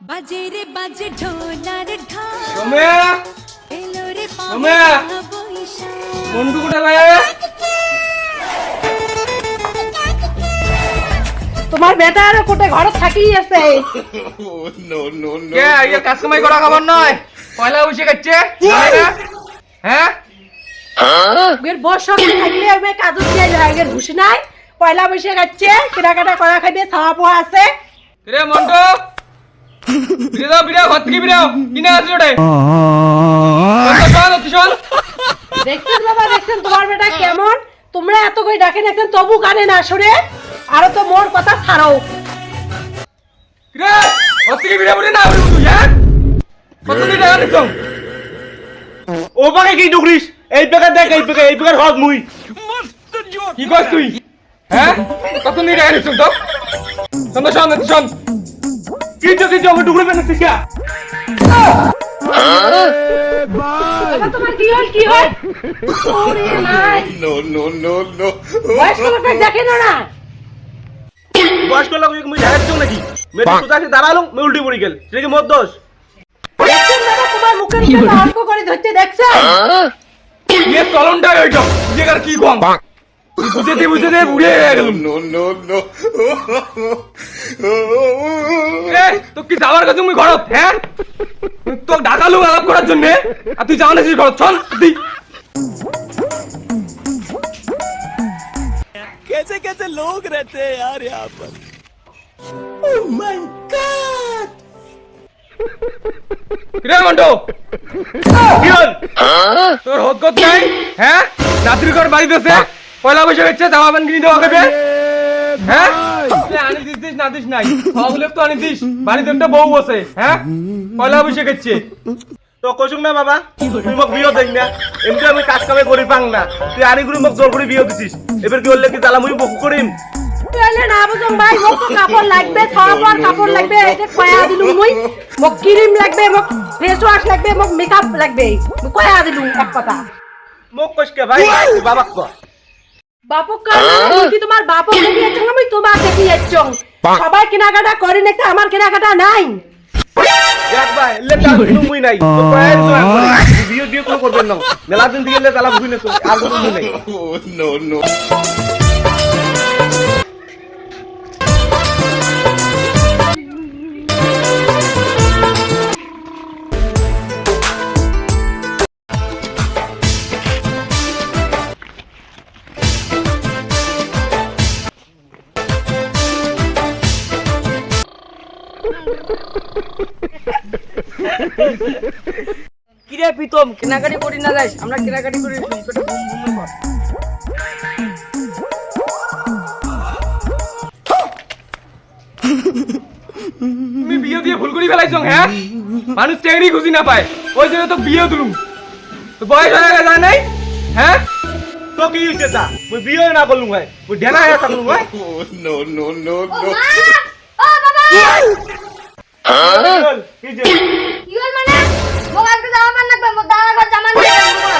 বাজে রে বাজে ঢোলার ঢাক সোম্যা এলো রে সোম্যা বৈশাখ মন্টু কোথায় ভাই? তোমার বেটা আর কোটে ঘরে থাকিই আছে। কে এই কাজ কামাই করা খবর নয়, পয়লা বসে খাচ্ছে হ্যাঁ? এর বস সঙ্গে থাকলে আমি কাজু দিয়ে যায় এর ঘুষি নাই পয়লা বসে যাচ্ছে কেনাকাটা করা খাইবে খাওয়া পোয়া আছে। রে মন্টু বিড়াও ঘর থেকে বিড়াও কিনে আসি ওটাই দেখছেন বাবা দেখছেন তোমার বেটা কেমন, তোমরা এত করে ডাকে দেখছেন তবু কানে না শুনে, আরো তো মোর কথা ছাড়াও। রে ঘর থেকে বিড়াও বলে না বলি তুই হ্যাঁ? কত দিন টাকা দিছ? ও পাকে কি ডুকরিস? এই পেকে দেখ এই পেকে হজ মুই। কি কর তুই হ্যাঁ? কত দিন টাকা দিছ তো? শোন কি আমি ডুকরে পেনে শিখা। বাবা তোমার কি হয় কি হয়? ওরে নাই No. বয়স্ক লোকটা দেখে না। বয়স্ক লোক মুই ঝাড়াচ্ছ নাকি? মে তো তাকে দাঁড়ালো মে উল্টি পড়ি গেল। সেটা কি মোর দোষ? দেখছেন বাবা তোমার মুখের উপরে অল্প করে ধরতে দেখছেন? ये চলনটা ওইটা যেগার কি কম বুঝে দে বুড়ে গেল। No. এ তো কি যাওয়ার কাছে মুই ঘরত হ্যাঁ? তো ঢাকালো আলাপ করার জন্য আর তুই যাওয়া নাছিস ঘরত চল তুই। कैसे लोग रहते हैं यार यहाँ पर। রে মন্টু কি হল? তোর হকত নাই হ্যাঁ? রাত্রি ঘর বাড়িতে আছে পয়লা বসে হচ্ছে জামা প্যান্ট কিনে দেওয়া হবে হ্যাঁ? তুই আনি দিস না দিস নাই সবগুলো তো আনি দিস, বাড়িতে একটা বউ আছে হ্যাঁ? পয়লা বসে গেছে তো কইছুক না বাবা তুই মোক বিয়ে দেখ না, এমনি আমি কাজ কামে করি পাং না, তুই আনি করে মোক জোর করে বিয়ে দিছিস। এবার কি হলে কি জ্বালা মুই বকু করিম? তাহলে না বুঝুন ভাই মোক তো কাপড় লাগবে, খাওয়ার কাপড় লাগবে, এটা কয়া দিলু মুই, মোক ক্রিম লাগবে, মোক ফেস ওয়াশ লাগবে, মোক মেকআপ লাগবে, কয়া দিলু এক কথা। মোক কইস কে ভাই বাবা ক বাপক কার কি তোমার বাপক দেখিয়েছ আমি তোমাকে দেখিয়েছ, সবাই কেনাকাটা করে নাকি আমার কেনাকাটা নাই। দেখ ভাই লে কাজ কিন্তু মুই নাই তো কয় বিয়ে কোন করবেন না, মেলা দিন থেকে লে জ্বালা বুঝি না আর কোনো মুই নাই। No. কিরে প্রীতম কেনাকাটি করি না যাইস, আমরা কেনাকাটি করি পেটে ঘুম ঘুম কর। তুমি বিয়ে দিয়ে ভুল করে ফেলাইছ হ্যাঁ? মানুষ চেংড়ি খুশি না পায় ওই জন্য তো বিয়ে দিলুম, তো বয়স হয়ে গেছে নাই হ্যাঁ? তো কি হইছে তা মুই বিয়ে না করলুম ভাই, মুই ঢেনা হয়ে থাকলুম ভাই। No. ও বাবা কি যে কি হল মানে মোক আজকে জামা প্যান্ট লাগবে, মোক দাদা ঘর জামা নিয়ে লাগবে।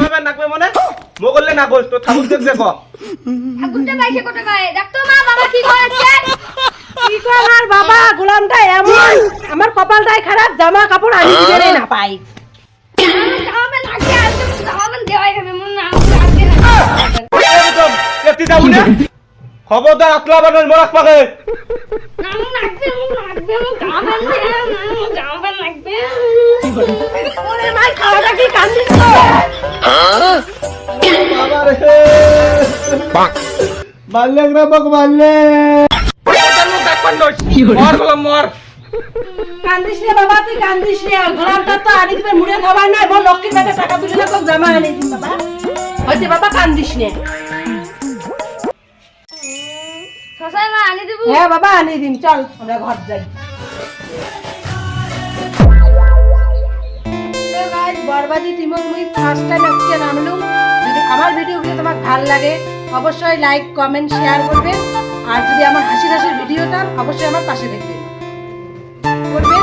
আমার নাকবে মনে মো করলে না কইস তো ঠাকুর দেখ দেখো। ঠাকুরটা পাইছে কত গায়ে দেখতো মা বাবা কি করেছে। কি কর আর বাবা গোলামটা এমন, আমার কপালটাই খারাপ, জামা কাপড় আনি দিতে না পাই। জামা প্যান্ট লাগবে আজকে জামা প্যান্ট দেওয়াই হবে মন না আজকে একদম এতি যাবো না, খবরদার আতলা বানার মরাক পাকে। মোক লাগবে মোক জামা প্যান্ট জামা প্যান্ট লাগবে। ওরে মাই খাওয়াটা কি কান্দিস? বাবা রে মারলে রে মোক মারলে। ওটার মুখ দেখবার নয় মর বললাম মর। কান্দিস রে বাবা, তুই কান্দিস রে, গোলামটা তো আনি দিবে মুড়ে খাবার নাই, মোর লক্ষ্মীর কাছে টাকা তুলে না তোকে জামা আনি দিস বাবা। হইছে বাবা কান্দিস নে। সসাই মা আনি দেবো। হ্যাঁ বাবা আনি দিম, চল আমরা ঘর যাই। তো গাইস বরবাদি টিমক মুই ফার্স্ট টাইম আজকে নামলুম। যদি আমার ভিডিওগুলো তোমার ভালো লাগে অবশ্যই লাইক কমেন্ট শেয়ার করবেন, আর যদি আমার হাসির ভিডিও চান অবশ্যই আমার পাশে দেখবেন করবেন।